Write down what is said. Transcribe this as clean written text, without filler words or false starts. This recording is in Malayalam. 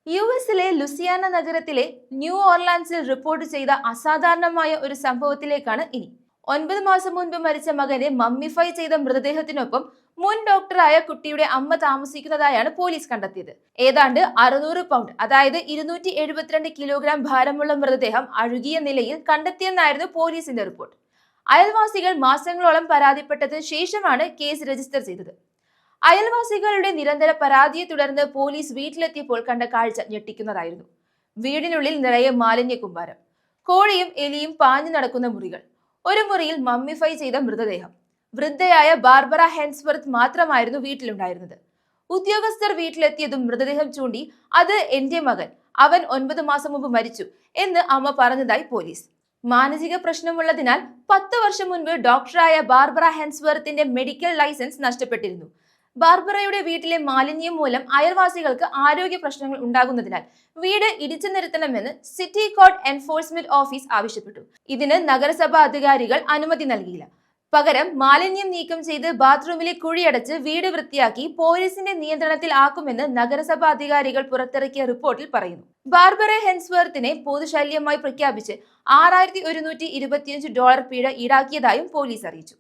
യുഎസിലെ ലുസിയാന നഗരത്തിലെ ന്യൂ ഓർലാൻഡ്സിൽ റിപ്പോർട്ട് ചെയ്ത അസാധാരണമായ ഒരു സംഭവത്തിലേക്കാണ് ഇനി. 9 മാസം മുൻപ് മരിച്ച മകനെ മമ്മിഫൈ ചെയ്ത മൃതദേഹത്തിനൊപ്പം മുൻ ഡോക്ടറായ കുട്ടിയുടെ അമ്മ താമസിക്കുന്നതായാണ് പോലീസ് കണ്ടെത്തിയത്. ഏതാണ്ട് 600 പൗണ്ട്, അതായത് 272 കിലോഗ്രാം ഭാരമുള്ള മൃതദേഹം അഴുകിയ നിലയിൽ കണ്ടെത്തിയെന്നായിരുന്നു പോലീസിന്റെ റിപ്പോർട്ട്. അയൽവാസികൾ മാസങ്ങളോളം പരാതിപ്പെട്ടതിന് ശേഷമാണ് കേസ് രജിസ്റ്റർ ചെയ്തത്. അയൽവാസികളുടെ നിരന്തര പരാതിയെ തുടർന്ന് പോലീസ് വീട്ടിലെത്തിയപ്പോൾ കണ്ട കാഴ്ച ഞെട്ടിക്കുന്നതായിരുന്നു. വീടിനുള്ളിൽ നിറയെ മാലിന്യ കൂമ്പാരം, കോഴിയും എലിയും പാഞ്ഞു നടക്കുന്ന മുറികൾ, ഒരു മുറിയിൽ മമ്മിഫൈ ചെയ്ത മൃതദേഹം. വൃദ്ധയായ ബാർബറ ഹെൻസ്വർത്ത് മാത്രമായിരുന്നു വീട്ടിലുണ്ടായിരുന്നത്. ഉദ്യോഗസ്ഥർ വീട്ടിലെത്തിയതും മൃതദേഹം ചൂണ്ടി അത് എന്റെ മകൻ, അവൻ 9 മാസം മുമ്പ് മരിച്ചു എന്ന് അമ്മ പറഞ്ഞതായി പോലീസ്. മാനസിക പ്രശ്നമുള്ളതിനാൽ 10 വർഷം മുൻപ് ഡോക്ടറായ ബാർബറ ഹെൻസ്വർത്തിന്റെ മെഡിക്കൽ ലൈസൻസ് നഷ്ടപ്പെട്ടിരുന്നു. ബാർബറയുടെ വീട്ടിലെ മാലിന്യം മൂലം അയൽവാസികൾക്ക് ആരോഗ്യ പ്രശ്നങ്ങൾ ഉണ്ടാകുന്നതിനാൽ വീട് ഇടിച്ചു നിരത്തണമെന്ന് സിറ്റി കോഡ് എൻഫോഴ്സ്മെന്റ് ഓഫീസ് ആവശ്യപ്പെട്ടു. ഇതിന് നഗരസഭാ അധികാരികൾ അനുമതി നൽകിയില്ല. പകരം മാലിന്യം നീക്കം ചെയ്ത് ബാത്റൂമിലെ കുഴിയടച്ച് വീട് വൃത്തിയാക്കി പോലീസിന്റെ നിയന്ത്രണത്തിൽ ആക്കുമെന്ന് നഗരസഭാ അധികാരികൾ പുറത്തിറക്കിയ റിപ്പോർട്ടിൽ പറയുന്നു. ബാർബറ ഹെൻസ്വർത്തിനെ പൊതുശല്യമായി പ്രഖ്യാപിച്ച് $6125 പിഴ ഈടാക്കിയതായും പോലീസ് അറിയിച്ചു.